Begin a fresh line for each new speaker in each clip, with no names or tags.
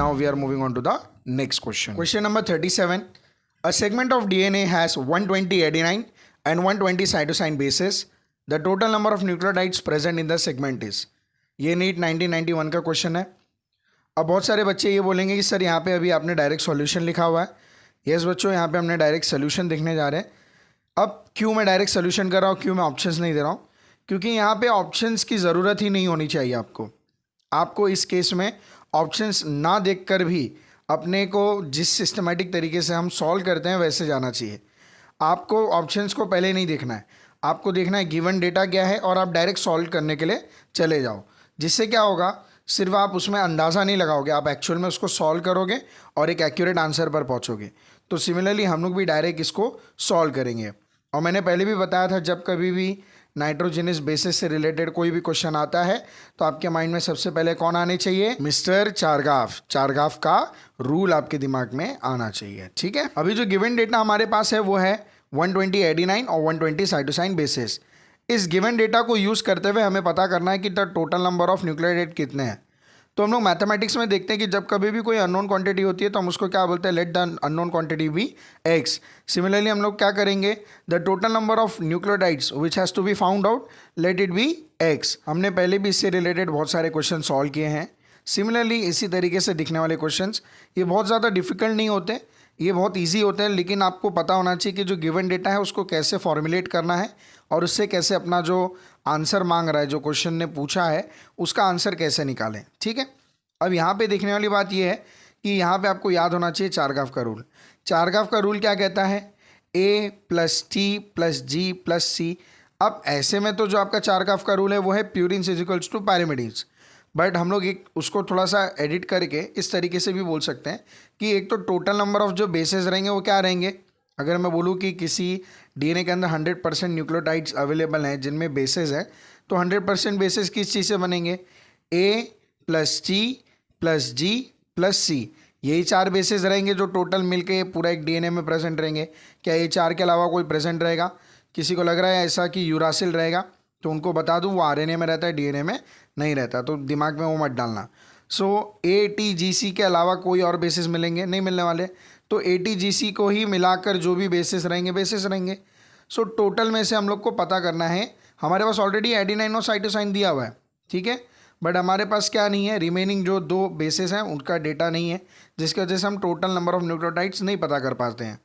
Now we are moving on to the next question. Question number 37. A segment of DNA has 120 adenine and 120 cytosine bases. The total number of nucleotides present in the segment is. ये NEET 1991 का question है. अब बहुत सारे बच्चे ये बोलेंगे कि सर यहाँ पे अभी आपने डायरेक्ट सॉल्यूशन लिखा हुआ है. यस बच्चों, यहाँ पे हमने डायरेक्ट सोल्यूशन देखने जा रहे हैं. अब क्यों मैं डायरेक्ट सोल्यूशन कर रहा हूँ, क्यों मैं ऑप्शंस नहीं दे रहा हूँ? क्योंकि यहाँ पे ऑप्शंस की ज़रूरत ही नहीं होनी चाहिए आपको इस केस में ऑप्शंस ना देखकर भी अपने को जिस सिस्टमेटिक तरीके से हम सॉल्व करते हैं वैसे जाना चाहिए. आपको ऑप्शंस को पहले नहीं देखना है, आपको देखना है गिवन डेटा क्या है और आप डायरेक्ट सॉल्व करने के लिए चले जाओ. जिससे क्या होगा, सिर्फ आप उसमें अंदाज़ा नहीं लगाओगे, आप एक्चुअल में उसको सॉल्व करोगे और एक एक्यूरेट आंसर पर पहुंचोगे. तो सिमिलरली हम लोग भी डायरेक्ट इसको सॉल्व करेंगे. और मैंने पहले भी बताया था, जब कभी भी नाइट्रोजनस बेसिस से रिलेटेड कोई भी क्वेश्चन आता है तो आपके माइंड में सबसे पहले कौन आने चाहिए? मिस्टर चारगाफ का रूल आपके दिमाग में आना चाहिए. ठीक है, अभी जो गिवन डेटा हमारे पास है वो है 120 एडिनाइन और 120 साइटोसाइन बेसिस. इस गिवन डेटा को यूज़ करते हुए हमें पता करना है कि the total number of nucleotide कितने हैं. तो हम लोग मैथमेटिक्स में देखते हैं कि जब कभी भी कोई अननोन क्वांटिटी होती है तो हम उसको क्या बोलते हैं? Let the unknown quantity be x. Similarly हम लोग क्या करेंगे? The total number of nucleotides which has to be found out, let it be x. हमने पहले भी इससे रिलेटेड बहुत सारे क्वेश्चन सॉल्व किए हैं. सिमिलरली इसी तरीके से दिखने वाले क्वेश्चंस ये बहुत ज़्यादा डिफिकल्ट नहीं होते, ये बहुत ईजी होते हैं. लेकिन आपको पता होना चाहिए कि जो गिवन डेटा है उसको कैसे फॉर्मुलेट करना है और उससे कैसे अपना जो आंसर मांग रहा है, जो क्वेश्चन ने पूछा है, उसका आंसर कैसे निकालें. ठीक है, अब यहाँ पे देखने वाली बात ये है कि यहाँ पे आपको याद होना चाहिए चारगाफ का रूल. चारगाफ का रूल क्या कहता है? A + T + G + C. अब ऐसे में तो जो आपका चारगाफ का रूल है वो है प्यूरिन्स इज टू पैरामिडिन्स. बट हम लोग एक उसको थोड़ा सा एडिट करके इस तरीके से भी बोल सकते हैं कि एक तो टोटल नंबर ऑफ जो बेसेस रहेंगे वो क्या रहेंगे. अगर मैं बोलूँ कि किसी डीएनए के अंदर 100% न्यूक्लियोटाइड्स अवेलेबल हैं जिनमें बेसेस है, तो 100% बेसेस किस चीज़ से बनेंगे? A + T + G + C. यही 4 बेसेस रहेंगे जो टोटल मिलके पूरा एक डीएनए में प्रेजेंट रहेंगे. क्या ये 4 के अलावा कोई प्रेजेंट रहेगा? किसी को लग रहा है ऐसा कि यूरासिल रहेगा, तो उनको बता दूं वो आरएनए में रहता है, डीएनए में नहीं रहता, तो दिमाग में वो मत डालना. सो ATGC के अलावा कोई और बेसिस मिलेंगे नहीं, मिलने वाले. तो ATGC को ही मिलाकर जो भी बेसिस रहेंगे. सो टोटल में से हम लोग को पता करना है. हमारे पास ऑलरेडी एडिनाइन और साइटोसाइन दिया हुआ है, ठीक है, बट हमारे पास क्या नहीं है? रिमेनिंग जो 2 बेसिस हैं उनका डेटा नहीं है, जिसकी वजह से हम टोटल नंबर ऑफ न्यूक्लियोटाइड्स नहीं पता कर पाते हैं.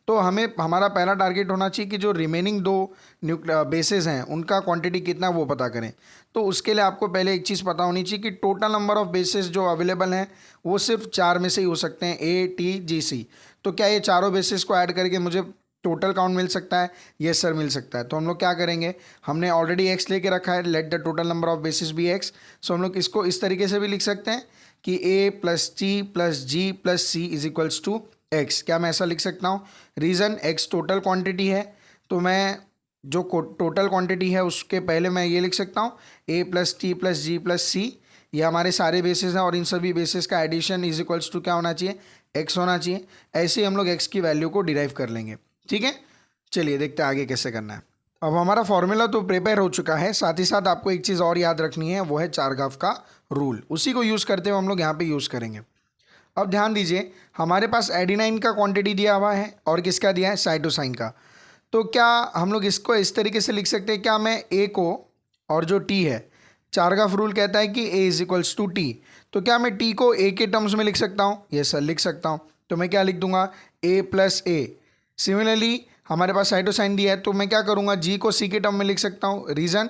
तो हमें हमारा पहला टारगेट होना चाहिए कि जो रिमेनिंग 2 बेसेस हैं उनका क्वांटिटी कितना वो पता करें. तो उसके लिए आपको पहले एक चीज़ पता होनी चाहिए कि टोटल नंबर ऑफ बेसेस जो अवेलेबल हैं वो सिर्फ 4 में से ही हो सकते हैं, ATGC. तो क्या ये चारों बेसिस को ऐड करके मुझे टोटल काउंट मिल सकता है? यस सर, मिल सकता है. तो हम लोग क्या करेंगे? हमने ऑलरेडी एक्स लेके रखा है, let the total number of basis B X. So हम लोग इसको इस तरीके से भी लिख सकते हैं कि A + T + G + C = x. क्या मैं ऐसा लिख सकता हूँ? रीज़न, एक्स टोटल क्वांटिटी है, तो मैं जो टोटल क्वांटिटी है उसके पहले मैं ये लिख सकता हूँ A + T + G + C. ये हमारे सारे बेसिस हैं और इन सभी बेसिस का एडिशन = क्या होना चाहिए? एक्स होना चाहिए. ऐसे ही हम लोग एक्स की वैल्यू को डिराइव कर लेंगे. ठीक है, चलिए देखते हैं आगे कैसे करना है. अब हमारा फॉर्मूला तो प्रिपेयर हो चुका है, साथ ही साथ आपको एक चीज़ और याद रखनी है, वो है चारगाफ का रूल. उसी को यूज़ करते हुए हम लोग यहाँ पे यूज़ करेंगे. अब ध्यान दीजिए, हमारे पास एडिनाइन का क्वांटिटी दिया हुआ है और किसका दिया है? साइटोसाइन का. तो क्या हम लोग इसको इस तरीके से लिख सकते हैं? क्या मैं A को और जो T है, चारगाफ रूल कहता है कि A = T, तो क्या मैं T को A के टर्म्स में लिख सकता हूँ? यस सर, लिख सकता हूँ. तो मैं क्या लिख दूंगा? A + A. सिमिलरली हमारे पास साइटोसाइन दिया है, तो मैं क्या करूँगा? G को C के टर्म में लिख सकता हूँ. रीज़न,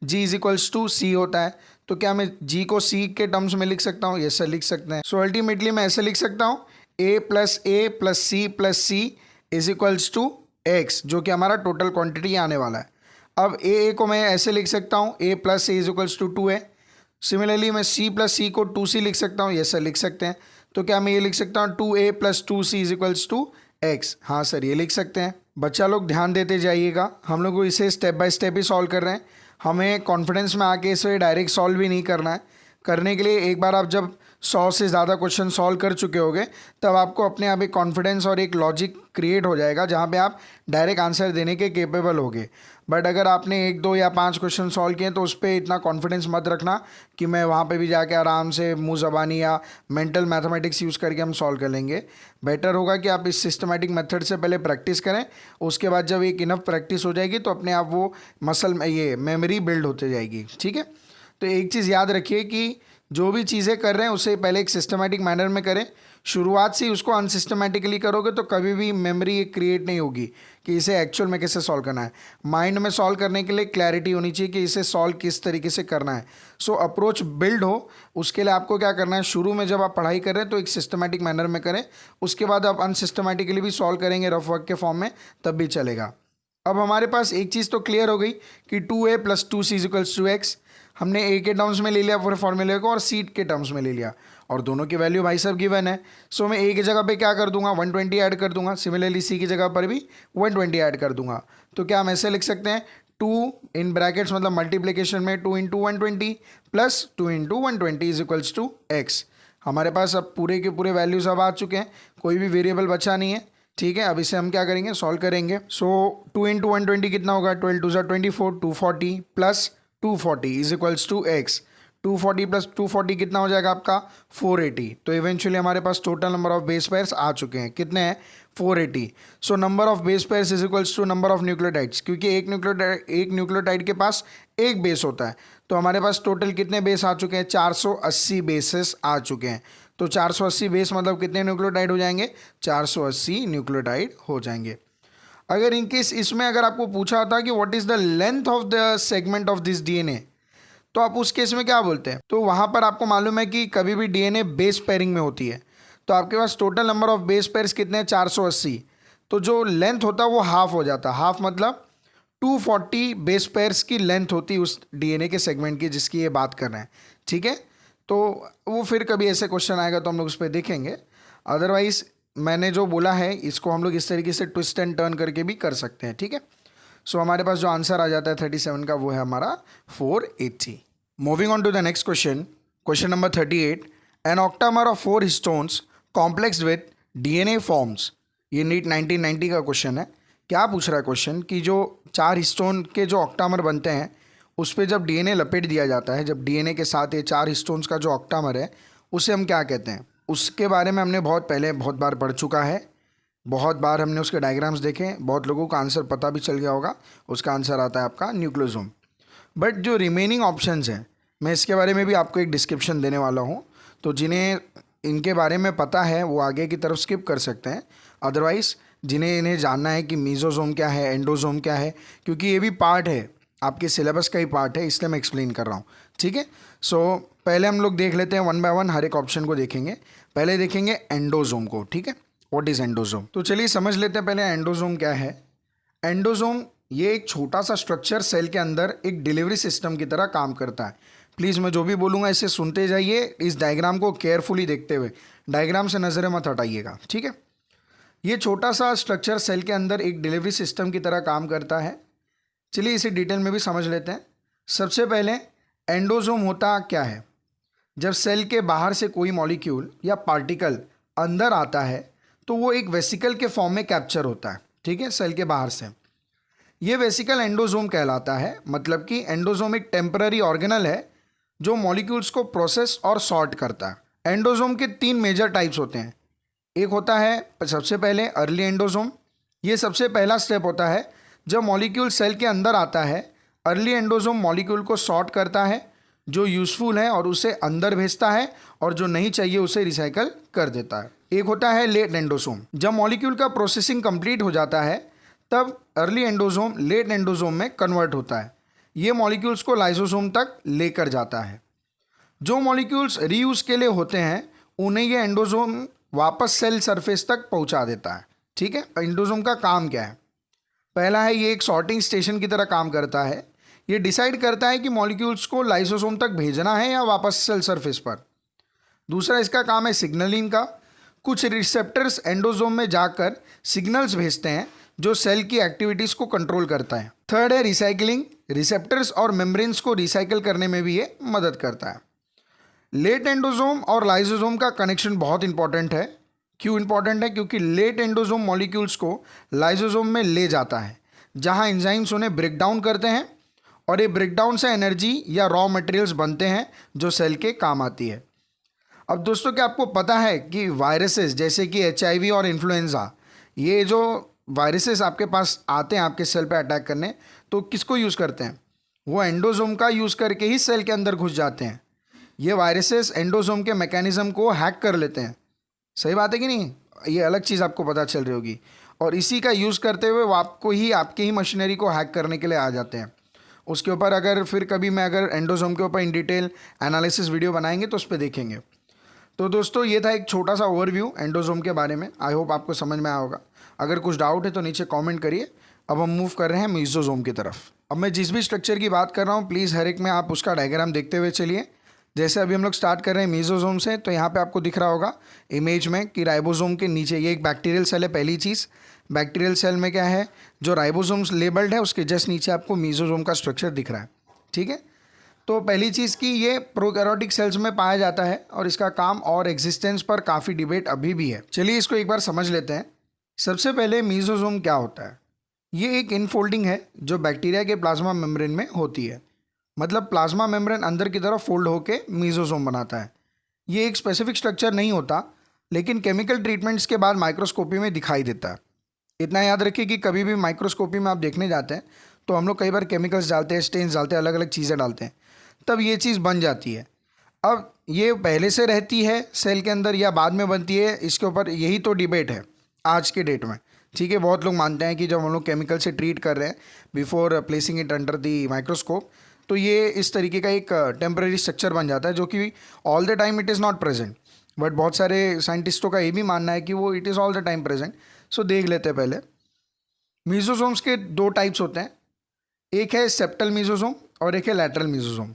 G = C होता है, तो क्या मैं G को C के टर्म्स में लिख सकता हूँ? यस सर, लिख सकते हैं. सो अल्टीमेटली मैं ऐसे लिख सकता हूँ A + A + C + C = X, जो कि हमारा टोटल क्वांटिटी आने वाला है. अब A को मैं ऐसे लिख सकता हूँ A + A = 2 है. सिमिलरली मैं C + C को 2C लिख सकता हूँ. यस सर, लिख सकते हैं. तो क्या मैं ये लिख सकता हूँ 2A + 2C = X? हाँ सर, ये लिख सकते हैं. बच्चा लोग ध्यान देते जाइएगा, हम लोग इसे step by step he solve कर रहे हैं. हमें कॉन्फिडेंस में आके इसे डायरेक्ट सॉल्व भी नहीं करना है. करने के लिए एक बार आप जब 100 से ज़्यादा क्वेश्चन सॉल्व कर चुके होगे, तब आपको अपने आप एक कॉन्फिडेंस और एक लॉजिक क्रिएट हो जाएगा जहाँ पे आप डायरेक्ट आंसर देने के केपेबल होगे। बट अगर आपने 1, 2 या 5 क्वेश्चन सॉल्व किए तो उस पर इतना कॉन्फिडेंस मत रखना कि मैं वहाँ पे भी जाके आराम से मुँह ज़बानी या मेंटल मैथमेटिक्स यूज़ करके हम सॉल्व कर लेंगे। बेटर होगा कि आप इस सिस्टमेटिक मेथड से पहले प्रैक्टिस करें, उसके बाद जब एक इनफ प्रैक्टिस हो जाएगी तो अपने आप वो मसल ये मेमोरी बिल्ड होते जाएगी। ठीक है, तो एक चीज़ याद रखिए कि जो भी चीज़ें कर रहे हैं उसे पहले एक सिस्टमेटिक मैनर में करें। शुरुआत से ही उसको अनसिस्टमेटिकली करोगे तो कभी भी मेमोरी क्रिएट नहीं होगी कि इसे एक्चुअल में कैसे सॉल्व करना है। माइंड में सॉल्व करने के लिए क्लैरिटी होनी चाहिए कि इसे सॉल्व किस तरीके से करना है। सो अप्रोच बिल्ड हो, उसके लिए आपको क्या करना है, शुरू में जब आप पढ़ाई कर रहे हैं तो एक सिस्टमेटिक मैनर में करें, उसके बाद आप अनसिस्टमेटिकली भी सॉल्व करेंगे रफ वर्क के फॉर्म में, तब भी चलेगा। अब हमारे पास एक चीज़ तो क्लियर हो गई कि 2a + 2c = 2x। हमने a के टर्म्स में ले लिया पूरे फॉर्मूले को और c के टर्म्स में ले लिया, और दोनों की वैल्यू भाई साहब गिवन है। सो मैं a की जगह पे क्या कर दूंगा, 120 ऐड कर दूंगा। सिमिलरली c की जगह पर भी 120 ऐड कर दूंगा। तो क्या हम ऐसे लिख सकते हैं, 2 इन ब्रैकेट्स मतलब मल्टीप्लिकेशन में 2 × 120 + 2 × 120 = x। हमारे पास अब पूरे के पूरे वैल्यूज अब आ चुके हैं, कोई भी वेरिएबल बचा नहीं है। ठीक है, अब इसे हम क्या करेंगे, सॉल्व करेंगे। सो 2 × 120 कितना होगा, 12 × 2 = 24, 240 + 240 = x। 240 + 240 कितना हो जाएगा आपका, 480। तो इवेंचुअली हमारे पास total number of base pairs आ चुके हैं, कितने हैं, 480। So number of base pairs = number of nucleotides, क्योंकि एक न्यूक्लियोटाइड के पास एक बेस होता है। तो हमारे पास टोटल कितने बेस आ चुके हैं, 480 बेसेस आ चुके हैं। तो 480 बेस मतलब कितने न्यूक्लियोटाइड हो जाएंगे, 480 न्यूक्लियोटाइड हो जाएंगे। अगर इनकेस इसमें अगर आपको पूछा होता कि what is the length of the segment of this DNA, तो आप उस केस में क्या बोलते हैं, तो वहाँ पर आपको मालूम है कि कभी भी डीएनए बेस पेयरिंग में होती है। तो आपके पास total number of base pairs कितने हैं, 480। तो जो लेंथ होता है वो हाफ हो जाता है, हाफ मतलब 240 बेस पेयर्स की लेंथ होती उस डीएनए के सेगमेंट की जिसकी ये बात कर रहे हैं। ठीक है, तो वो फिर कभी ऐसे क्वेश्चन आएगा तो हम लोग उस पर देखेंगे। अदरवाइज मैंने जो बोला है इसको हम लोग इस तरीके से ट्विस्ट एंड टर्न करके भी कर सकते हैं। ठीक है, सो हमारे पास जो आंसर आ जाता है 37 का वो है हमारा 480। Moving on to the next question, question number 38। An octamer of 4 histones complex with DNA forms. ये नीट 1990 का क्वेश्चन है। क्या पूछ रहा है क्वेश्चन कि जो 4 हिस्टोन के जो ऑक्टामर बनते हैं उस पर जब डीएनए लपेट दिया जाता है, जब डीएनए के साथ ये 4 हिस्टोन्स का जो ऑक्टामर है उसे हम क्या कहते हैं, उसके बारे में हमने बहुत पहले बहुत बार पढ़ चुका है, बहुत बार हमने उसके डायग्राम्स देखे, बहुत लोगों का आंसर पता भी चल गया होगा। उसका आंसर आता है आपका न्यूक्लियोसोम। बट जो रिमेनिंग ऑप्शंस हैं मैं इसके बारे में भी आपको एक डिस्क्रिप्शन देने वाला हूँ, तो जिन्हें इनके बारे में पता है वो आगे की तरफ स्किप कर सकते हैं। अदरवाइज़ जिन्हें इन्हें जानना है कि मीजोजोम क्या है, एंडोजोम क्या है, क्योंकि ये भी पार्ट है आपके सिलेबस का ही पार्ट है, इसलिए मैं एक्सप्लेन कर रहा हूँ। ठीक है, सो पहले हम लोग देख लेते हैं 1 बाय 1, हर एक ऑप्शन को देखेंगे। पहले देखेंगे एंडोजोम को। ठीक है, व्हाट इज़ एंडोजोम, तो चलिए समझ लेते हैं पहले एंडोजोम क्या है। एंडोजोम ये एक छोटा सा स्ट्रक्चर सेल के अंदर एक डिलीवरी सिस्टम की तरह काम करता है। प्लीज़ मैं जो भी बोलूँगा इसे सुनते जाइए, इस डायग्राम को केयरफुली देखते हुए, डायग्राम से नज़रें मत हटाइएगा। ठीक है, ये छोटा सा स्ट्रक्चर सेल के अंदर एक डिलीवरी सिस्टम की तरह काम करता है। चलिए इसे डिटेल में भी समझ लेते हैं। सबसे पहले एंडोजोम होता क्या है, जब सेल के बाहर से कोई मॉलिक्यूल या पार्टिकल अंदर आता है तो वो एक वेसिकल के फॉर्म में कैप्चर होता है। ठीक है, सेल के बाहर से ये वेसिकल एंडोजोम कहलाता है। मतलब कि एंडोजोम एक टेम्पररी ऑर्गेनल है जो मॉलिक्यूल्स को प्रोसेस और सॉर्ट करता है। एंडोजोम के 3 मेजर टाइप्स होते हैं। एक होता है सबसे पहले अर्ली एंडोजोम। ये सबसे पहला स्टेप होता है जब मॉलिक्यूल सेल के अंदर आता है। अर्ली एंडोजोम मॉलिक्यूल को सॉर्ट करता है, जो यूज़फुल है और उसे अंदर भेजता है, और जो नहीं चाहिए उसे रिसाइकल कर देता है। एक होता है लेट एंडोसोम। जब मॉलिक्यूल का प्रोसेसिंग कंप्लीट हो जाता है तब अर्ली एंडोसोम लेट एंडोसोम में कन्वर्ट होता है। ये मॉलिक्यूल्स को लाइसोसोम तक लेकर जाता है। जो मॉलिक्यूल्स रीयूज के लिए होते हैं उन्हें ये एंडोसोम वापस सेल सरफेस तक पहुंचा देता है। ठीक है, एंडोसोम का काम क्या है? पहला है ये एक सॉर्टिंग स्टेशन की तरह काम करता है। ये डिसाइड करता है कि मॉलिक्यूल्स को लाइसोसोम तक भेजना है या वापस सेल सरफेस पर। दूसरा इसका काम है सिग्नलिंग का। कुछ रिसेप्टर्स एंडोसोम में जाकर सिग्नल्स भेजते हैं जो सेल की एक्टिविटीज़ को कंट्रोल करता है। थर्ड है रिसाइकलिंग। रिसेप्टर्स और मेम्ब्रेन्स को रिसाइकल करने में भी ये मदद करता है। लेट एंडोसोम और लाइसोसोम का कनेक्शन बहुत इंपॉर्टेंट है। क्यों इंपॉर्टेंट है? क्योंकि लेट एंडोसोम मॉलिक्यूल्स को लाइसोसोम में ले जाता है, जहां एंजाइम्स उन्हें ब्रेक डाउन करते हैं और ये ब्रेकडाउन से एनर्जी या रॉ मटेरियल्स बनते हैं जो सेल के काम आती है। अब दोस्तों, क्या आपको पता है कि वायरसेस जैसे कि HIV और इन्फ्लुएंजा, ये जो वायरसेस आपके पास आते हैं आपके सेल पे अटैक करने, तो किसको यूज़ करते हैं? वो एंडोसोम का यूज़ करके ही सेल के अंदर घुस जाते हैं। ये वायरसेस एंडोसोम के मैकेनिज्म को हैक कर लेते हैं। सही बात है कि नहीं? ये अलग चीज़ आपको पता चल रही होगी। और इसी का यूज़ करते हुए वो आपके ही मशीनरी को हैक करने के लिए आ जाते हैं। उसके ऊपर अगर फिर कभी मैं अगर एंडोसोम के ऊपर इन डिटेल एनालिसिस वीडियो बनाएंगे तो उस पर देखेंगे। तो दोस्तों, ये था एक छोटा सा ओवरव्यू एंडोसोम के बारे में। आई होप आपको समझ में आया होगा। अगर कुछ डाउट है तो नीचे कमेंट करिए। अब हम मूव कर रहे हैं मेसोसोम की तरफ। अब मैं जिस भी स्ट्रक्चर की बात कर रहा हूँ, प्लीज़ हर एक में आप उसका डायग्राम देखते हुए चलिए। जैसे अभी हम लोग स्टार्ट कर रहे हैं मेसोसोम से, तो यहाँ पे आपको दिख रहा होगा इमेज में कि राइबोसोम के नीचे ये एक बैक्टीरियल सेल है। पहली चीज़, बैक्टीरियल सेल में क्या है, जो राइबोसोम्स लेबल्ड है उसके जस्ट नीचे आपको मेसोसोम का स्ट्रक्चर दिख रहा है। ठीक है, तो पहली चीज़ कि ये प्रोकैरियोटिक सेल्स में पाया जाता है और इसका काम और एग्जिस्टेंस पर काफ़ी डिबेट अभी भी है। चलिए इसको एक बार समझ लेते हैं। सबसे पहले मेसोसोम क्या होता है? ये एक इनफोल्डिंग है जो बैक्टीरिया के प्लाज्मा मेम्ब्रेन में होती है। मतलब प्लाज्मा मेम्ब्रेन अंदर की तरफ फोल्ड होकर मेसोसोम बनाता है। ये एक स्पेसिफिक स्ट्रक्चर नहीं होता, लेकिन केमिकल ट्रीटमेंट्स के बाद माइक्रोस्कोपी में दिखाई देता है। इतना याद रखिए कि कभी भी माइक्रोस्कोपी में आप देखने जाते हैं तो हम लोग कई बार केमिकल्स डालते हैं, स्टेन्स डालते हैं, अलग अलग चीज़ें डालते हैं, तब ये चीज़ बन जाती है। अब ये पहले से रहती है सेल के अंदर या बाद में बनती है, इसके ऊपर यही तो डिबेट है आज के डेट में। ठीक है, बहुत लोग मानते हैं कि जब हम लोग केमिकल से ट्रीट कर रहे हैं before placing it under the microscope, तो ये इस तरीके का एक टेम्परेरी स्ट्रक्चर बन जाता है, जो कि all the time it is not present. But बहुत सारे साइंटिस्टों का ये भी मानना है कि वो it is all the time present. So देख लेते हैं पहले। मेसोसोम्स के दो टाइप्स होते हैं, एक है सेप्टल मेसोसोम और एक है लैटरल मेसोसोम।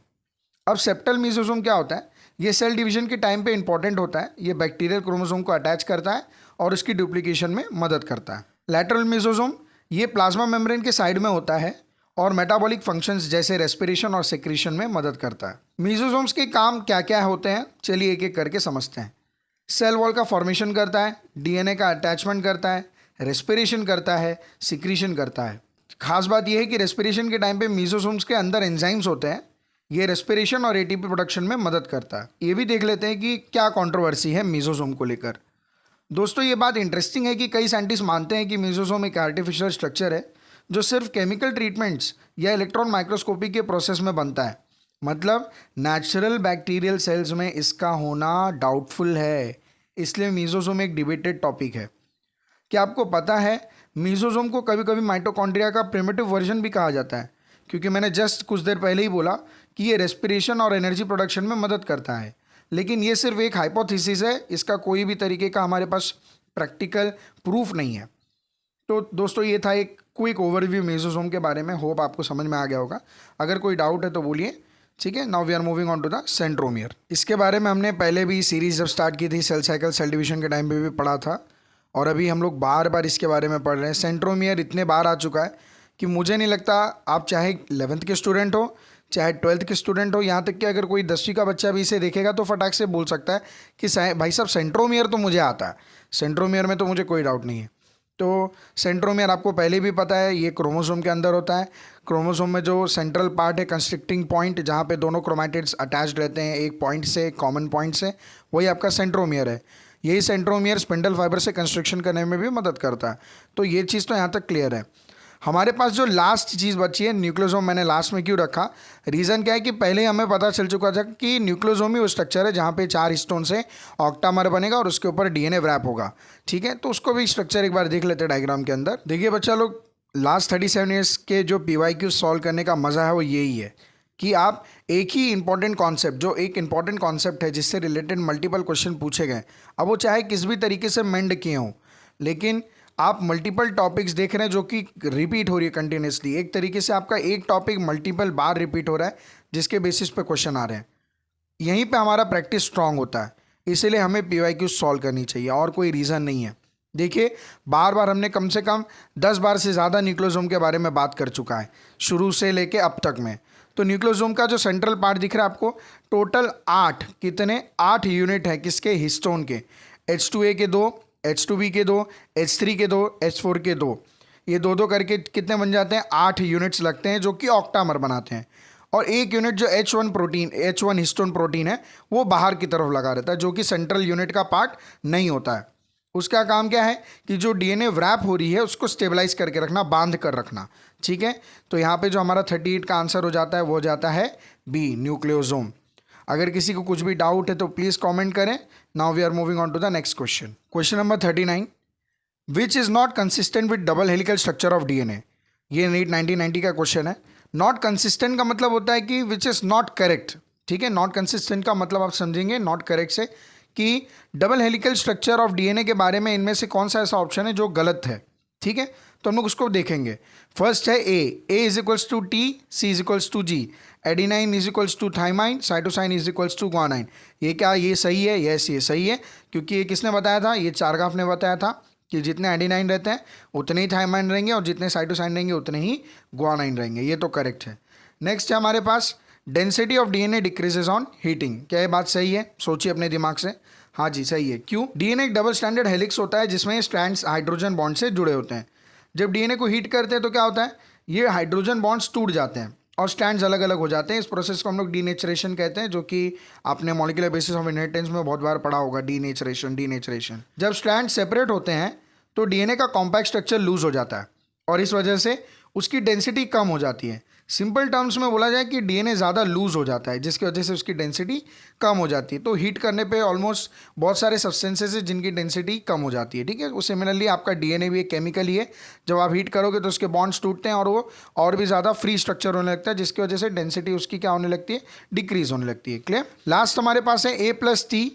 अब सेप्टल मेसोसोम क्या होता है? ये सेल डिवीजन के टाइम पे इंपॉर्टेंट होता है। ये बैक्टीरियल क्रोमोसोम को अटैच करता है और उसकी डुप्लीकेशन में मदद करता है। लैटरल मेसोसोम ये प्लाज्मा मेम्ब्रेन के साइड में होता है और मेटाबॉलिक फंक्शंस जैसे रेस्पिरेशन और सेक्रेशन में मदद करता है। मेसोसोम्स के काम क्या क्या होते हैं, चलिए एक एक करके समझते हैं। सेल वॉल का फॉर्मेशन करता है, डीएनए का अटैचमेंट करता है, रेस्पिरेशन करता है, सिक्रीशन करता है। खास बात यह है कि रेस्पिरेशन के टाइम पे मेसोसोम्स के अंदर एंजाइम्स होते हैं, ये रेस्पिरेशन और एटीपी प्रोडक्शन में मदद करता है। ये भी देख लेते हैं कि क्या कंट्रोवर्सी है मेसोसोम को लेकर। दोस्तों, ये बात इंटरेस्टिंग है कि कई साइंटिस्ट मानते हैं कि मेसोसोम एक आर्टिफिशियल स्ट्रक्चर है जो सिर्फ केमिकल ट्रीटमेंट्स या इलेक्ट्रॉन माइक्रोस्कोपी के प्रोसेस में बनता है। मतलब नेचुरल बैक्टीरियल सेल्स में इसका होना डाउटफुल है, इसलिए मेसोसोम एक डिबेटेड टॉपिक है। क्या आपको पता है मेसोसोम को कभी कभी माइटोकॉन्ड्रिया का प्रिमिटिव वर्जन भी कहा जाता है? क्योंकि मैंने जस्ट कुछ देर पहले ही बोला कि ये रेस्पिरेशन और एनर्जी प्रोडक्शन में मदद करता है, लेकिन ये सिर्फ एक हाइपोथेसिस है, इसका कोई भी तरीके का हमारे पास प्रैक्टिकल प्रूफ नहीं है। तो दोस्तों, ये था एक क्विक ओवरव्यू मेसोसोम के बारे में। होप आपको समझ में आ गया होगा। अगर कोई डाउट है तो बोलिए। ठीक है, now we are moving on to the centromere. इसके बारे में हमने पहले भी सीरीज जब स्टार्ट की थी सेल साइकिल सेल डिवीजन के टाइम पे भी पढ़ा था, और अभी हम लोग बार बार इसके बारे में पढ़ रहे हैं। सेंट्रोमियर इतने बार आ चुका है कि मुझे नहीं लगता आप चाहे 11th के स्टूडेंट हो चाहे 12th के स्टूडेंट हो, यहाँ तक कि अगर कोई 10वीं का बच्चा भी इसे देखेगा तो फटाक से बोल सकता है कि भाई साहब सेंट्रोमियर तो मुझे आता है, सेंट्रोमियर में तो मुझे कोई डाउट नहीं है। तो सेंट्रोमियर आपको पहले भी पता है, ये क्रोमोसोम के अंदर होता है। क्रोमोसोम में जो सेंट्रल पार्ट है, कंस्ट्रिक्टिंग पॉइंट, जहाँ पे दोनों क्रोमैटिड्स अटैच्ड रहते हैं एक पॉइंट से, कॉमन पॉइंट से, वही आपका सेंट्रोमियर है। यही सेंट्रोमियर स्पिंडल फाइबर से कंस्ट्रक्शन करने में भी मदद करता है। तो ये चीज़ तो यहाँ तक क्लियर है। हमारे पास जो लास्ट चीज़ बची है न्यूक्लियोसोम, मैंने लास्ट में क्यों रखा, रीज़न क्या है कि पहले हमें पता चल चुका था कि न्यूक्लियोसोम ही वो स्ट्रक्चर है जहाँ पे 4 हिस्टोन से ऑक्टामर बनेगा और उसके ऊपर डीएनए व्रैप होगा। ठीक है, तो उसको भी स्ट्रक्चर एक बार देख लेते हैं डायग्राम के अंदर। देखिए बच्चा लोग, लास्ट 37 ईयर्स के जो PYQ सॉल्व करने का मज़ा है वो यही है कि आप एक ही इंपॉर्टेंट कॉन्सेप्ट, जो एक इंपॉर्टेंट कॉन्सेप्ट है जिससे रिलेटेड मल्टीपल क्वेश्चन पूछे गए, अब वो चाहे किस भी तरीके से मेंड किए हों, लेकिन आप मल्टीपल टॉपिक्स देख रहे हैं जो कि रिपीट हो रही है कंटिन्यूसली। एक तरीके से आपका एक टॉपिक मल्टीपल बार रिपीट हो रहा है जिसके बेसिस पे क्वेश्चन आ रहे हैं। यहीं पे हमारा प्रैक्टिस स्ट्रांग होता है, इसीलिए हमें PYQ सॉल्व करनी चाहिए, और कोई रीज़न नहीं है। देखिए, बार बार हमने कम से कम 10 बार से ज़्यादा न्यूक्लियोसोम के बारे में बात कर चुका है, शुरू से लेके अब तक में। तो न्यूक्लियोसोम का जो सेंट्रल पार्ट दिख रहा है आपको, टोटल 8 यूनिट है किसके, हिस्टोन के। H2A के 2, H2B के 2, H3 के 2, H4 के 2, ये दो करके कितने बन जाते हैं, 8 यूनिट्स लगते हैं जो कि ऑक्टामर बनाते हैं। और एक यूनिट जो H1 हिस्टोन प्रोटीन है वो बाहर की तरफ लगा रहता है, जो कि सेंट्रल यूनिट का पार्ट नहीं होता है। उसका काम क्या है कि जो डीएनए व्रैप हो रही है उसको स्टेबलाइज करके रखना, बांध कर रखना, ठीक है। तो यहाँ पे जो हमारा 38 का आंसर हो जाता है वो हो जाता है बी, न्यूक्लियोसोम। अगर किसी को कुछ भी डाउट है तो प्लीज़ कमेंट करें। Now we are moving on to the next question. Question number 39, which is not consistent with double helical structure of DNA. ये नीट 1990 का क्वेश्चन है। नॉट कंसिस्टेंट का मतलब होता है कि विच इज़ नॉट करेक्ट, ठीक है। नॉट कंसिस्टेंट का मतलब आप समझेंगे नॉट करेक्ट से कि double helical structure of DNA के बारे में इनमें से कौन सा ऐसा ऑप्शन है जो गलत है, ठीक है। तो हम लोग उसको देखेंगे। फर्स्ट है A is equals to T, C is equals to G, adenine is equals to thymine, cytosine is equals to guanine. ये क्या, ये सही है? यस, ये सही है, क्योंकि ये किसने बताया था, ये चारगाफ ने बताया था कि जितने एडिनाइन रहते हैं उतने ही थाइमाइन रहेंगे और जितने साइटोसाइन रहेंगे उतने ही ग्वानाइन रहेंगे। ये तो करेक्ट है। नेक्स्ट है हमारे पास density of DNA decreases on heating. क्या ये बात सही है? सोचिए अपने दिमाग से। हाँ जी, सही है। क्यों? डीएनए एक डबल स्टैंडर्ड हेलिक्स होता है जिसमें स्ट्रैंड्स हाइड्रोजन बॉन्ड से जुड़े होते हैं। जब डीएनए को हीट करते हैं तो क्या होता है, ये हाइड्रोजन बॉन्ड्स टूट जाते हैं और स्ट्रैंड्स अलग अलग हो जाते हैं। इस प्रोसेस को हम लोग डीनेचरेशन कहते हैं, जो कि आपने मॉलिक्यूलर बेसिस ऑफ इनहेरिटेंस में बहुत बार पढ़ा होगा। डीनेचरेशन। जब स्ट्रैंड सेपरेट होते हैं तो डीएनए का कॉम्पैक्ट स्ट्रक्चर लूज हो जाता है और इस वजह से उसकी डेंसिटी कम हो जाती है। सिंपल टर्म्स में बोला जाए कि डीएनए ज़्यादा लूज हो जाता है जिसकी वजह से उसकी डेंसिटी कम हो जाती है। तो हीट करने पे ऑलमोस्ट बहुत सारे सब्सटेंसेस है जिनकी डेंसिटी कम हो जाती है, ठीक है। उस सिमिलरली आपका डीएनए भी एक केमिकल ही है। जब आप हीट करोगे तो उसके बॉन्ड्स टूटते हैं और वो और भी ज़्यादा फ्री स्ट्रक्चर होने लगता है, जिसकी वजह से डेंसिटी उसकी क्या होने लगती है, डिक्रीज होने लगती है। क्लियर? लास्ट हमारे पास है A plus T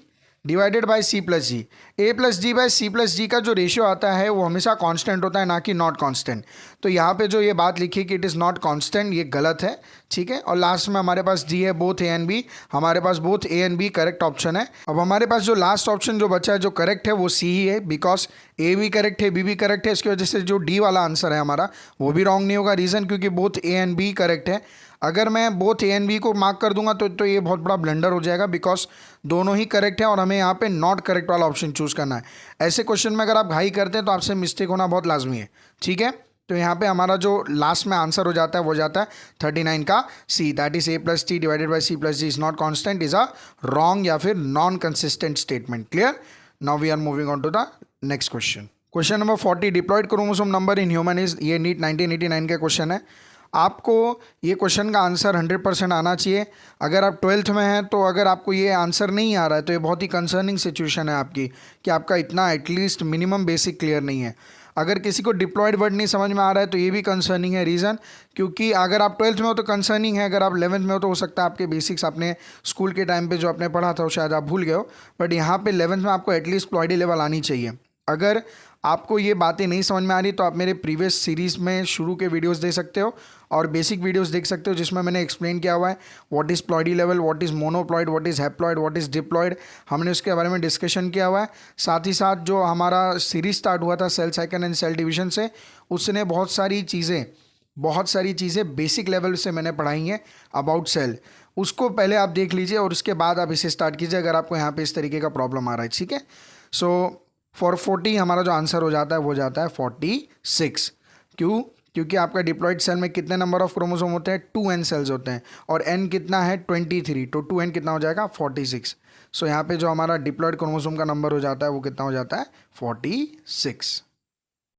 divided by C plus G. A plus G by C plus G का जो रेशियो आता है वो हमेशा कांस्टेंट होता है, ना कि नॉट कांस्टेंट। तो यहाँ पे जो ये बात लिखी कि इट इज़ नॉट कांस्टेंट, ये गलत है, ठीक है। और लास्ट में हमारे पास डी है, बोथ ए एंड बी। हमारे पास both A and B correct option है। अब हमारे पास जो लास्ट ऑप्शन जो बचा है जो करेक्ट है वो सी ही है, बिकॉज ए भी करेक्ट है, बी भी करेक्ट है। इसकी वजह से जो डी वाला आंसर है हमारा वो भी रॉन्ग नहीं होगा। रीज़न क्योंकि both A and B correct है। अगर मैं बोथ ए एंड बी को मार्क कर दूंगा तो ये बहुत बड़ा ब्लंडर हो जाएगा, बिकॉज दोनों ही करेक्ट है और हमें यहाँ पे नॉट करेक्ट वाला ऑप्शन चूज करना है। ऐसे क्वेश्चन में अगर आप घाई करते हैं तो आपसे मिस्टेक होना बहुत लाजमी है, ठीक है। तो यहाँ पे हमारा जो लास्ट में आंसर हो जाता है वो जाता है 39 का C, that is A plus T divided by C plus G is not constant, is a wrong या फिर non consistent statement. Clear? Now we are moving on to the next question. Question number 40, diploid chromosome number in human is, ये NEET 1989 का question है। आपको ये question का answer 100% आना चाहिए। अगर आप 12th में हैं तो अगर आपको ये आंसर नहीं आ रहा है तो ये बहुत ही कंसर्निंग सिचुएशन है आपकी, कि आपका इतना एटलीस्ट मिनिमम बेसिक क्लियर नहीं है। अगर किसी को डिप्लॉयड वर्ड नहीं समझ में आ रहा है तो ये भी कंसर्निंग है। रीज़न क्योंकि अगर आप 12th में हो तो कंसर्निंग है, अगर आप 11th में हो तो हो सकता है आपके बेसिक्स आपने स्कूल के टाइम पे जो आपने पढ़ा था वो शायद आप भूल गए हो, बट यहाँ पे 11th में आपको एटलीस्ट प्लॉयडी लेवल आनी चाहिए। अगर आपको ये बातें नहीं समझ में आ रही तो आप मेरे प्रीवियस सीरीज़ में शुरू के वीडियोस देख सकते हो और बेसिक वीडियोस देख सकते हो, जिसमें मैंने एक्सप्लेन किया हुआ है what is ploidy level, what is monoploid, what is haploid, what is diploid. हमने उसके बारे में डिस्कशन किया हुआ है। साथ ही साथ जो हमारा सीरीज स्टार्ट हुआ था cell cycle and cell division से, उसने बहुत सारी चीज़ें बेसिक लेवल से मैंने पढ़ाई हैं अबाउट सेल। उसको पहले आप देख लीजिए और उसके बाद आप इसे स्टार्ट कीजिए अगर आपको यहाँ पे इस तरीके का प्रॉब्लम आ रहा है, ठीक है। सो फॉर 40 हमारा जो आंसर हो जाता है वो जाता है 46। क्यों? क्योंकि आपका डिप्लॉयड सेल में कितने नंबर ऑफ क्रोमोसोम होते हैं, 2n सेल्स होते हैं और n कितना है 23, तो 2n कितना हो जाएगा 46। सो यहाँ पे जो हमारा डिप्लॉयड क्रोमोसोम का नंबर हो जाता है वो कितना हो जाता है 46।